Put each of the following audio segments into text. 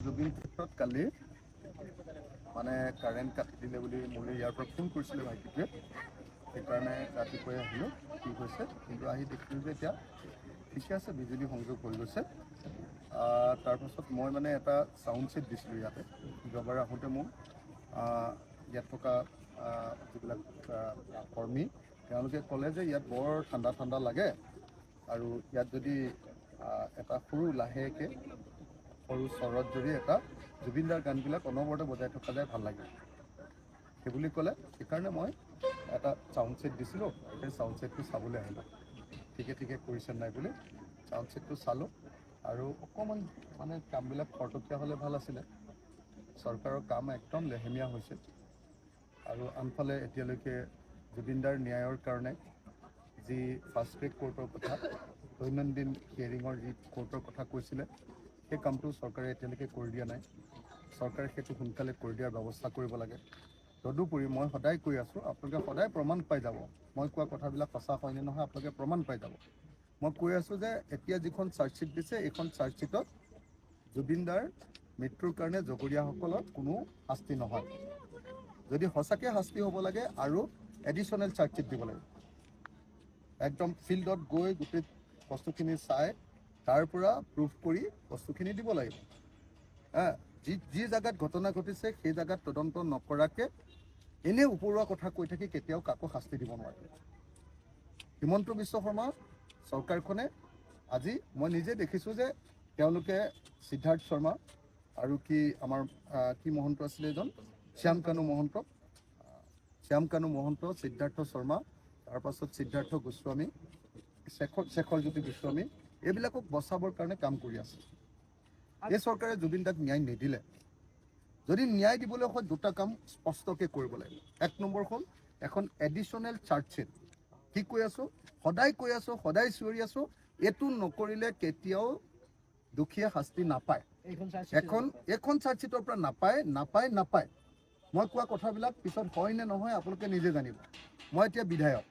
জুবিন ক্ষেত্ৰত কালি মানে কাৰেণ্ট কাটি দিলে বুলি মোলৈ ইয়াৰ পৰা ফোন কৰিছিলে ভাইটিটোৱে, সেইকাৰণে ৰাতিপুৱাই আহিলোঁ কি হৈছে, কিন্তু আহি দেখিলোঁ যে এতিয়া ঠিকে আছে, বিজুলী সংযোগ হৈ গৈছে। তাৰপাছত মই মানে এটা চাউণ্ড ছেট দিছিলোঁ ইয়াতে, যোৱাবাৰ আহোঁতে মোক ইয়াত থকা যিবিলাক কৰ্মী তেওঁলোকে ক'লে যে ইয়াত বৰ ঠাণ্ডা ঠাণ্ডা লাগে আৰু ইয়াত যদি এটা সৰু লাহেকৈ সৰু স্বৰত যদি এটা জুবিনদাৰ গানবিলাক অনবৰতে বজাই থকা যায় ভাল লাগে সেইবুলি ক'লে। সেইকাৰণে মই এটা চাউণ্ড ছেট দিছিলোঁ, সেই চাউণ্ড ছেটটো চাবলৈ আহিলোঁ ঠিকে ঠিকে কৰিছে নাই বুলি। চাউণ্ড ছেটটো চালোঁ আৰু অকণমান মানে কামবিলাক খৰতকীয়া হ'লে ভাল আছিলে। চৰকাৰৰ কাম একদম লেহেমীয়া হৈছে আৰু আনফালে এতিয়ালৈকে জুবিনদাৰ ন্যায়ৰ কাৰণে যি ফাষ্ট ট্ৰেক কোৰ্টৰ কথা, দৈনন্দিন হিয়াৰিঙৰ যি কোৰ্টৰ কথা কৈছিলে, সেই কামটো চৰকাৰে এতিয়ালৈকে কৰি দিয়া নাই। চৰকাৰে সেইটো সোনকালে কৰি দিয়াৰ ব্যৱস্থা কৰিব লাগে। তদুপৰি মই সদায় কৈ আছোঁ, আপোনালোকে সদায় প্ৰমাণ পাই যাব মই কোৱা কথাবিলাক সঁচা হয়নে নহয়, আপোনালোকে প্ৰমাণ পাই যাব। মই কৈ আছোঁ যে এতিয়া যিখন চাৰ্জশ্বিট দিছে, এইখন চাৰ্জশ্বিটত জুবিনদাৰ মৃত্যুৰ কাৰণে জগৰীয়াসকলৰ কোনো শাস্তি নহয়। যদি সঁচাকৈ শাস্তি হ'ব লাগে আৰু এডিশ্যনেল চাৰ্জশ্বিট দিব লাগে, একদম ফিল্ডত গৈ গোটেই বস্তুখিনি চাই তাৰ পৰা প্ৰুফ কৰি বস্তুখিনি দিব লাগিব। যি জেগাত ঘটনা ঘটিছে সেই জেগাত তদন্ত নকৰাকৈ এনে উপৰুৱা কথা কৈ থাকি কেতিয়াও কাকো শাস্তি দিব নোৱাৰে। হিমন্ত বিশ্ব শৰ্মা চৰকাৰখনে আজি মই নিজে দেখিছোঁ যে তেওঁলোকে সিদ্ধাৰ্থ শৰ্মা আৰু আমাৰ কি মহন্ত আছিলে এজন শ্যাম কানু মহন্ত, সিদ্ধাৰ্থ শৰ্মা, তাৰপাছত সিদ্ধাৰ্থ গোস্বামী, শেখৰজ্যোতি গোস্বামী, এইবিলাকক বচাবৰ কাৰণে কাম কৰি আছে। এই চৰকাৰে জুবিনদাক ন্যায় নিদিলে। যদি ন্যায় দিবলৈ হয় দুটা কাম স্পষ্টকৈ কৰিব লাগিব। এক নম্বৰ হ'ল এখন এডিশ্যনেল চাৰ্জশ্বিট। কি কৈ আছোঁ, সদায় কৈ আছোঁ, সদায় চিঞৰি আছোঁ, এইটো নকৰিলে কেতিয়াও দুখীয়া শাস্তি নাপায়। এইখন চাৰ্জশ্বিটৰ পৰা নাপায়। মই কোৱা কথাবিলাক পিছত হয় নে নহয় আপোনালোকে নিজে জানিব। মই এতিয়া বিধায়ক,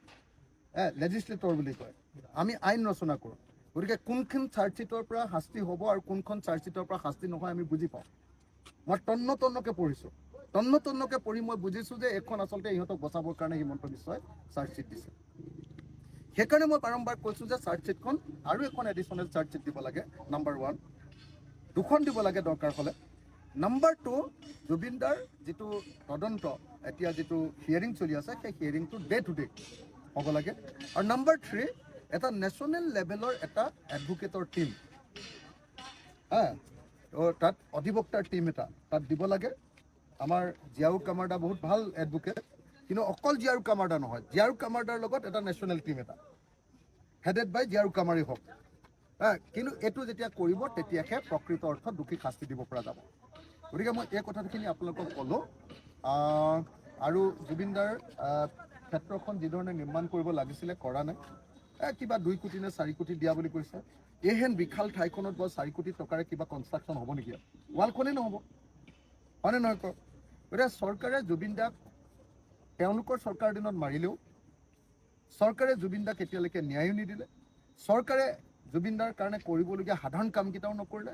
লেজিছলেটৰ বুলি কয়, আমি আইন ৰচনা কৰোঁ। গতিকে কোনখন চাৰ্জশ্বিটৰ পৰা শাস্তি হ'ব আৰু কোনখন চাৰ্জশ্বিটৰ পৰা শাস্তি নহয় আমি বুজি পাওঁ। মই তন্নকৈ পঢ়িছোঁ, তন্নকৈ পঢ়ি মই বুজিছোঁ যে এইখন আচলতে ইহঁতক বচাবৰ কাৰণে হিমন্ত বিশ্বই চাৰ্জশ্বিট দিছে। সেইকাৰণে মই বাৰম্বাৰ কৈছোঁ যে চাৰ্জশ্বিটখন আৰু এখন এডিশ্যনেল চাৰ্জশ্বিট দিব লাগে, নম্বৰ 1, 2খন দিব লাগে দৰকাৰ হ'লে। নম্বৰ 2, জুবিনদাৰ যিটো তদন্ত এতিয়া যিটো হিয়াৰিং চলি আছে, সেই হিয়াৰিংটো ডে টু ডে হ'ব লাগে। আৰু নম্বৰ 3, এটা নেশ্যনেল লেভেলৰ এটা এডভোকেটৰ টীম, তাত অধিবক্তাৰ টীম এটা তাত দিব লাগে। আমাৰ জিয়াউৰ কামাৰ্ডা বহুত ভাল এডভোকেট, কিন্তু অকল জিয়াউৰ কামাৰ্ডা নহয়, জিয়াউৰ কামাৰ্ডাৰ লগত এটা নেশ্যনেল টীম এটা হেডেড বাই জিয়াউৰ কামাৰেই হওক। কিন্তু এইটো যেতিয়া কৰিব তেতিয়াহে প্ৰকৃত অৰ্থত দোষীক শাস্তি দিব পৰা যাব। গতিকে মই এই কথাখিনি আপোনালোকক ক'লোঁ। আৰু জুবিনদাৰ ক্ষেত্ৰখন যিধৰণে নিৰ্মাণ কৰিব লাগিছিলে কৰা নাই। কিবা 2 কোটি নে 4 কোটি দিয়া বুলি কৈছে। এইহেন বিশাল ঠাইখনত বাৰু 4 কোটি টকাৰে কিবা কনষ্ট্ৰাকশ্যন হ'ব নেকি? ৱালখনেই নহ'ব, হয়নে নহয় কওক? গতিকে চৰকাৰে জুবিনদাক তেওঁলোকৰ চৰকাৰ দিনত মাৰিলেও চৰকাৰে জুবিনদাক এতিয়ালৈকে ন্যায়ো নিদিলে। চৰকাৰে জুবিনদাৰ কাৰণে কৰিবলগীয়া সাধাৰণ কামকেইটাও নকৰিলে।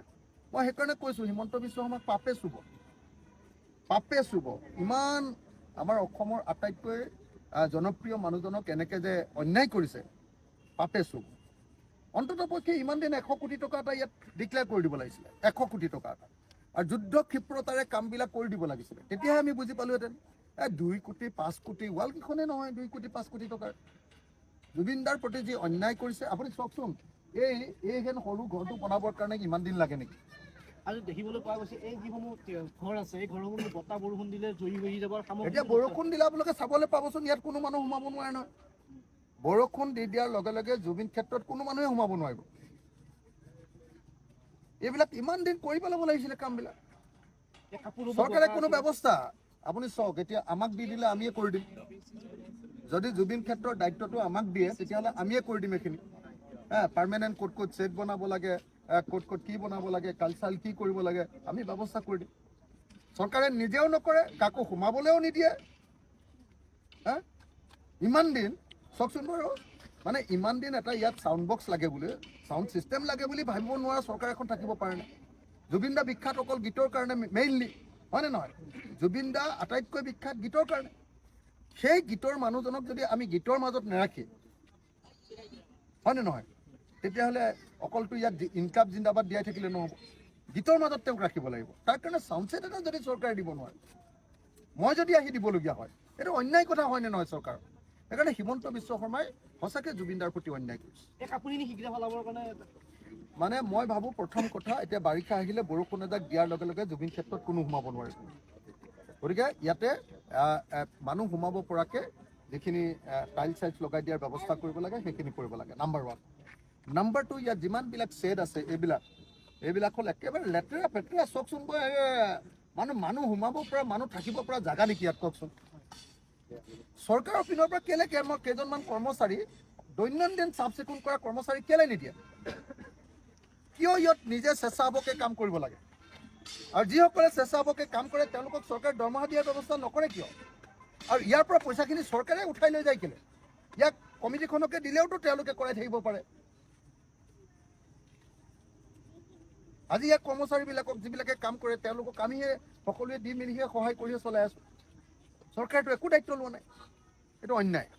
মই সেইকাৰণে কৈছোঁ হিমন্ত বিশ্ব শৰ্মাক পাপে চুব। ইমান আমাৰ অসমৰ আটাইতকৈ জনপ্ৰিয় মানুহজনক এনেকৈ যে অন্যায় কৰিছে, পাপে চুব। অন্ততঃ পক্ষে ইমান দিন 100 কোটি টকা এটা ইয়াত ডিক্লেয়াৰ কৰি দিব লাগিছিলে, 100 কোটি টকা এটা, আৰু যুদ্ধ ক্ষিপ্ৰতাৰে কামবিলাক কৰি দিব লাগিছিলে। তেতিয়াহে আমি বুজি পালোহেঁতেন। 2 কোটি 5 কোটি ৱালকেইখনেই নহয়, 2 কোটি 5 কোটি টকাৰ জুবিনদাৰ প্ৰতি যি অন্যায় কৰিছে। আপুনি চাওকচোন, এইহেন সৰু ঘৰটো বনাবৰ কাৰণে ইমান দিন লাগে নেকি? আজি দেখিবলৈ পোৱা গৈছে এই যিসমূহ ঘৰ আছে, এই ঘৰসমূহ বতাহ বৰষুণ দিলে জুই হৈ যাবৰ সামগ্ৰী। এতিয়া বৰষুণ দিলে আপোনালোকে চাবলৈ পাবচোন, ইয়াত কোনো মানুহ সোমাব নোৱাৰে নহয়। বৰষুণ দি দিয়াৰ লগে লগে জুবিন ক্ষেত্ৰত কোনো মানুহে সোমাব নোৱাৰিব। এইবিলাক ইমান দিন কৰি পেলাব লাগিছিলে কামবিলাক। চৰকাৰে কোনো ব্যৱস্থা, আপুনি চাওক, এতিয়া আমাক দি দিলে আমিয়ে কৰি দিম। যদি জুবিন ক্ষেত্ৰৰ দায়িত্বটো আমাক দিয়ে তেতিয়াহ'লে আমিয়ে কৰি দিম এইখিনি। পাৰ্মানেণ্ট ক'ত ছেট বনাব লাগে, ক'ত কি বনাব লাগে, কালচাৰেল কি কৰিব লাগে, আমি ব্যৱস্থা কৰি দিম। চৰকাৰে নিজেও নকৰে, কাকো সোমাবলৈও নিদিয়ে। ইমান দিন চাওকচোন বাৰু, মানে ইমান দিন এটা ইয়াত চাউণ্ড বক্স লাগে বুলি, চাউণ্ড ছিষ্টেম লাগে বুলি ভাবিব নোৱাৰা চৰকাৰ এখন থাকিব পাৰে নাই? জুবিন দা বিখ্যাত অকল গীতৰ কাৰণে মেইনলি, হয়নে নহয়? জুবিন দা আটাইতকৈ বিখ্যাত গীতৰ কাৰণে। সেই গীতৰ মানুহজনক যদি আমি গীতৰ মাজত নাৰাখি, হয়নে নহয়, তেতিয়াহ'লে অকলটো ইয়াত ইনকাম জিন্দাবাদ দিয়াই থাকিলে নহ'ব, গীতৰ মাজত তেওঁক ৰাখিব লাগিব। তাৰ কাৰণে চাউণ্ড ছেট এটা যদি চৰকাৰে দিব নোৱাৰে, মই যদি আহি দিবলগীয়া হয়, এইটো অন্যায় কথা হয়নে নহয় চৰকাৰৰ? সেইকাৰণে হিমন্ত বিশ্ব শৰ্মাই সঁচাকৈ জুবিন দাৰ প্ৰতি অন্যায় কৰিছে। এই কাপুৰিনি শীঘ্ৰে সলাবৰ কাৰণে মানে মই ভাবোঁ প্ৰথম কথা, এতিয়া বাৰিষা আহিলে বৰষুণ এজাক দিয়াৰ লগে লগে জুবিন ক্ষেত্ৰত কোনো সোমাব নোৱাৰিব। গতিকে ইয়াতে মানুহ সোমাব পৰাকৈ যিখিনি টাইল চাইলছ লগাই দিয়াৰ ব্যৱস্থা কৰিব লাগে সেইখিনি কৰিব লাগে, নাম্বাৰ 1। নাম্বাৰ 2, ইয়াত যিমানবিলাক শ্বেড আছে এইবিলাক হ'ল একেবাৰে লেতেৰা পেতেৰা। চাওকচোন, মানুহ সোমাব পৰা, মানুহ থাকিব পৰা জেগা নেকি ইয়াত কওকচোন? চৰকাৰৰ পিনৰ পৰা কেলে কেইজনমান কৰ্মচাৰী, দৈনন্দিন চাফ চিকুণ কৰা কৰ্মচাৰী কেলে নিদিয়ে? কিয় ইয়াত নিজে স্বেচ্ছাসেৱকে কাম কৰিব লাগে? আৰু যিসকলে স্বেচ্ছাসেৱকে কাম কৰে তেওঁলোকক চৰকাৰে দৰমহা দিয়াৰ ব্যৱস্থা নকৰে কিয়? আৰু ইয়াৰ পৰা পইচাখিনি চৰকাৰে উঠাই লৈ যায় কেলে? ইয়াক কমিটিখনকে দিলেওতো তেওঁলোকে কৰাই থাকিব পাৰে। আজি ইয়াত কৰ্মচাৰীবিলাকক যিবিলাকে কাম কৰে তেওঁলোকক আমিহে সকলোৱে দি মেলিহে সহায় কৰিহে চলাই আছোঁ। চৰকাৰেতো একো দায়িত্ব লোৱা নাই, এইটো অন্যায়।